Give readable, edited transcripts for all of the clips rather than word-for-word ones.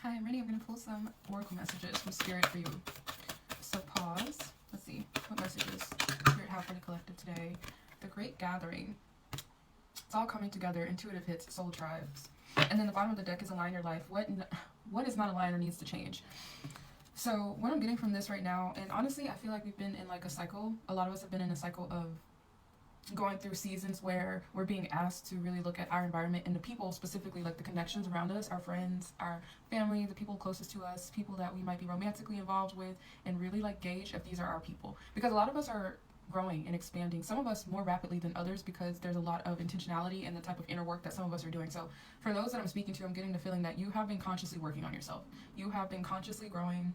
Hi, I'm ready. I'm going to pull some oracle messages from Spirit for you. So pause. Let's see. What messages Spirit have for the collective today? The Great Gathering. It's all coming together. Intuitive hits, soul tribes. And then the bottom of the deck is align your life. What is not aligned or needs to change? So what I'm getting from this right now, and honestly, I feel like we've been in like a cycle. A lot of us have been in a cycle of going through seasons where we're being asked to really look at our environment and the people, specifically like the connections around us, our friends, our family, the people closest to us, people that we might be romantically involved with, and really like gauge if these are our people. Because a lot of us are growing and expanding, some of us more rapidly than others, because there's a lot of intentionality and the type of inner work that some of us are doing. So for those that I'm speaking to, I'm getting the feeling that you have been consciously working on yourself. You have been consciously growing,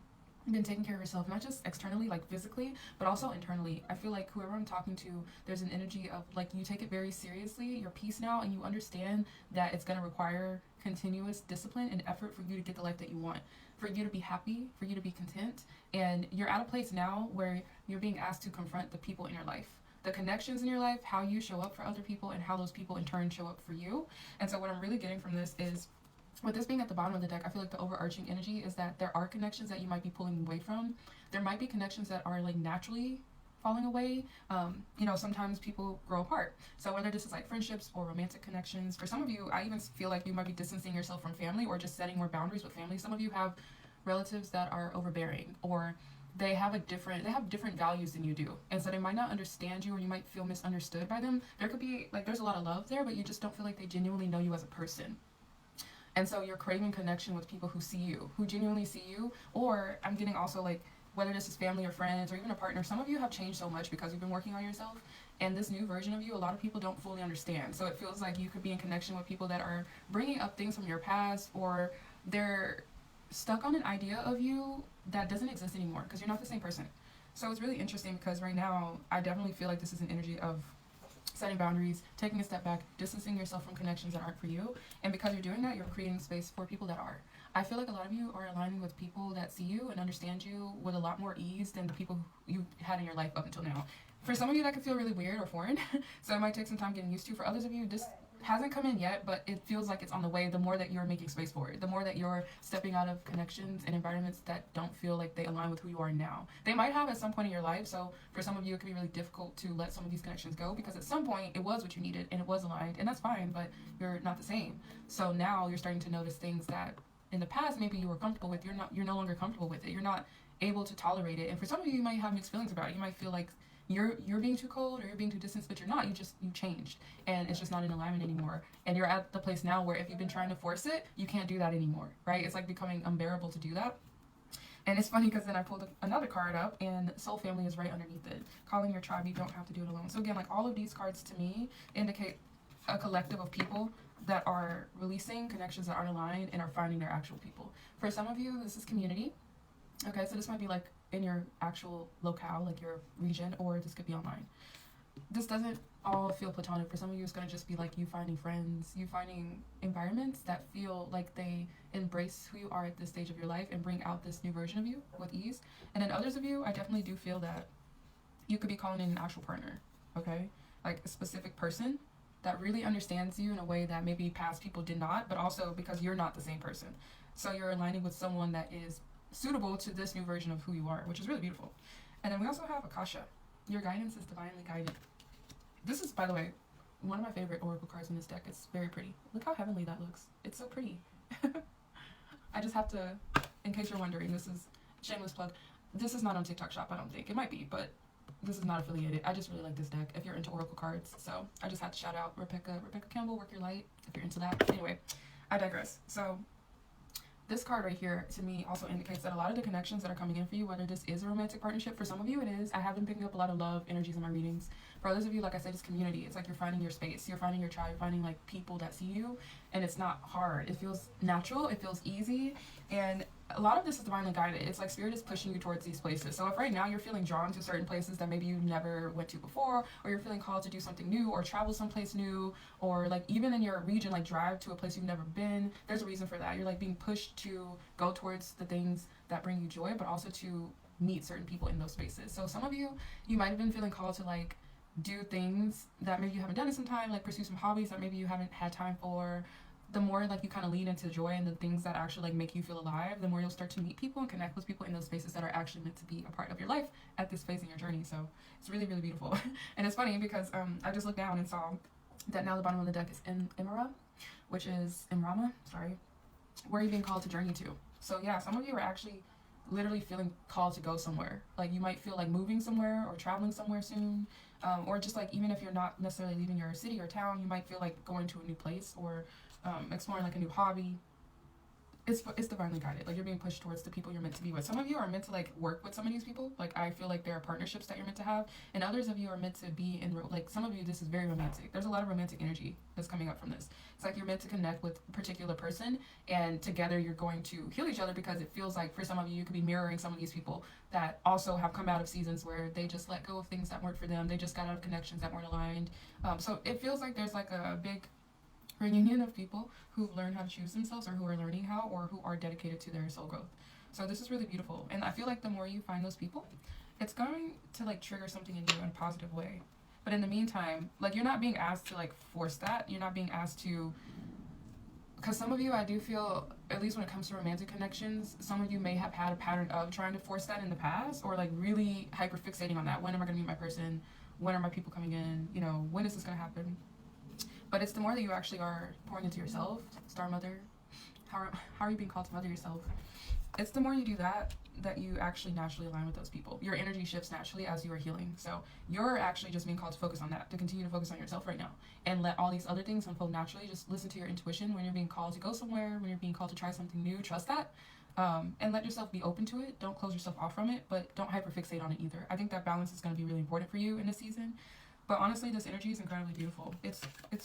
been taking care of yourself, not just externally, like physically, but also internally. I feel like whoever I'm talking to, there's an energy of like you take it very seriously, your peace now, and you understand that it's going to require continuous discipline and effort for you to get the life that you want, for you to be happy, for you to be content. And you're at a place now where you're being asked to confront the people in your life, the connections in your life, how you show up for other people, and how those people in turn show up for you. And so what I'm really getting from this is, with this being at the bottom of the deck, I feel like the overarching energy is that there are connections that you might be pulling away from. There might be connections that are like naturally falling away. Sometimes people grow apart. So whether this is like friendships or romantic connections, for some of you, I even feel like you might be distancing yourself from family or just setting more boundaries with family. Some of you have relatives that are overbearing, or they have different values than you do, and so they might not understand you, or you might feel misunderstood by them. There could be like there's a lot of love there, but you just don't feel like they genuinely know you as a person. And so you're craving connection with people who see you, who genuinely see you. Or I'm getting also like, whether this is family or friends or even a partner, some of you have changed so much because you've been working on yourself. And this new version of you, a lot of people don't fully understand. So it feels like you could be in connection with people that are bringing up things from your past, or they're stuck on an idea of you that doesn't exist anymore because you're not the same person. So it's really interesting because right now, I definitely feel like this is an energy of setting boundaries, taking a step back, distancing yourself from connections that aren't for you. And because you're doing that, you're creating space for people that are. I feel like a lot of you are aligning with people that see you and understand you with a lot more ease than the people you had in your life up until now. For some of you, that could feel really weird or foreign, so it might take some time getting used to. For others of you, this hasn't come in yet, but it feels like it's on the way. The more that you're making space for it, the more that you're stepping out of connections and environments that don't feel like they align with who you are now. They might have at some point in your life, so for some of you it can be really difficult to let some of these connections go, because at some point it was what you needed and it was aligned, and that's fine, but you're not the same. So now you're starting to notice things that in the past maybe you were comfortable with, you're no longer comfortable with it, you're not able to tolerate it. And for some of you, you might have mixed feelings about it. You might feel like you're being too cold or you're being too distant, but you're not. You changed, and it's just not in alignment anymore. And you're at the place now where if you've been trying to force it, you can't do that anymore, right? It's like becoming unbearable to do that. And it's funny because then I pulled another card up, and soul family is right underneath it. Calling your tribe, you don't have to do it alone. So again, like all of these cards to me indicate a collective of people that are releasing connections that aren't aligned and are finding their actual people. For some of you, this is community. Okay, so this might be like in your actual locale, like your region, or this could be online. This doesn't all feel platonic. For some of you, it's going to just be like you finding friends, you finding environments that feel like they embrace who you are at this stage of your life and bring out this new version of you with ease. And then others of you, I definitely do feel that you could be calling in an actual partner, okay? Like a specific person that really understands you in a way that maybe past people did not, but also because you're not the same person. So you're aligning with someone that is suitable to this new version of who you are, which is really beautiful. And then we also have Akasha. Your guidance is divinely guided. This is, by the way, one of my favorite oracle cards in this deck. It's very pretty. Look how heavenly that looks. It's so pretty. I just have to, in case you're wondering, this is shameless plug. This is not on TikTok Shop, I don't think. It might be, but this is not affiliated. I just really like this deck if you're into oracle cards. So I just had to shout out Rebecca Campbell, Work Your Light, if you're into that. Anyway, I digress. So this card right here to me also indicates that a lot of the connections that are coming in for you, whether this is a romantic partnership, for some of you it is. I have been picking up a lot of love energies in my readings. For others of you, like I said, it's community. It's like you're finding your space, you're finding your tribe, you're finding like people that see you, and it's not hard. It feels natural, it feels easy, and a lot of this is divinely guided. It's like spirit is pushing you towards these places. So if right now you're feeling drawn to certain places that maybe you never went to before, or you're feeling called to do something new or travel someplace new, or like even in your region, like drive to a place you've never been, there's a reason for that. You're like being pushed to go towards the things that bring you joy, but also to meet certain people in those spaces. So some of you might have been feeling called to like do things that maybe you haven't done in some time, like pursue some hobbies that maybe you haven't had time for, the more like you kind of lean into joy and the things that actually like make you feel alive, the more you'll start to meet people and connect with people in those spaces that are actually meant to be a part of your life at this phase in your journey. So it's really, really beautiful. And it's funny because I just looked down and saw that now the bottom of the deck is in Imra, which is Imrama, sorry, where you're being called to journey to. So yeah, some of you are actually literally feeling called to go somewhere. Like you might feel like moving somewhere or traveling somewhere soon, or just like even if you're not necessarily leaving your city or town, you might feel like going to a new place or exploring like a new hobby. It's divinely guided. Like you're being pushed towards the people you're meant to be with. Some of you are meant to like work with some of these people. Like I feel like there are partnerships that you're meant to have, and others of you are meant to be in like some of you. This is very romantic. There's a lot of romantic energy that's coming up from this. It's like you're meant to connect with a particular person, and together you're going to heal each other because it feels like for some of you, you could be mirroring some of these people that also have come out of seasons where they just let go of things that weren't for them. They just got out of connections that weren't aligned. So it feels like there's like a big reunion of people who've learned how to choose themselves or who are learning how or who are dedicated to their soul growth. So this is really beautiful. And I feel like the more you find those people, it's going to like trigger something in you in a positive way. But in the meantime, like you're not being asked to like force that. You're not being asked to, because some of you, I do feel, at least when it comes to romantic connections, some of you may have had a pattern of trying to force that in the past or like really hyper fixating on that. When am I going to meet my person? When are my people coming in? You know, when is this going to happen? But it's the more that you actually are pouring into yourself, Star Mother, how are you being called to mother yourself? It's the more you do that, that you actually naturally align with those people. Your energy shifts naturally as you are healing. So you're actually just being called to focus on that, to continue to focus on yourself right now. And let all these other things unfold naturally. Just listen to your intuition when you're being called to go somewhere, when you're being called to try something new, trust that. And let yourself be open to it. Don't close yourself off from it, but don't hyperfixate on it either. I think that balance is going to be really important for you in this season. But honestly, this energy is incredibly beautiful. It's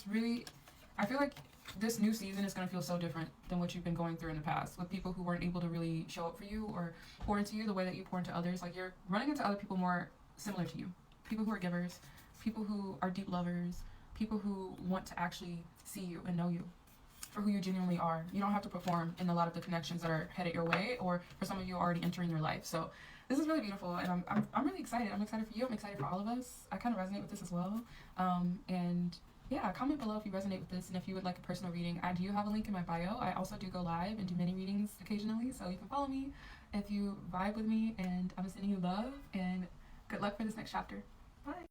really, I feel like this new season is going to feel so different than what you've been going through in the past with people who weren't able to really show up for you or pour into you the way that you pour into others. Like you're running into other people more similar to you. People who are givers, people who are deep lovers, people who want to actually see you and know you for who you genuinely are. You don't have to perform in a lot of the connections that are headed your way, or for some of you already entering your life. So this is really beautiful, and I'm really excited. I'm excited for you. I'm excited for all of us. I kind of resonate with this as well. And yeah, comment below if you resonate with this and if you would like a personal reading. I do have a link in my bio. I also do go live and do mini readings occasionally, so you can follow me if you vibe with me. And I'm sending you love and good luck for this next chapter. Bye.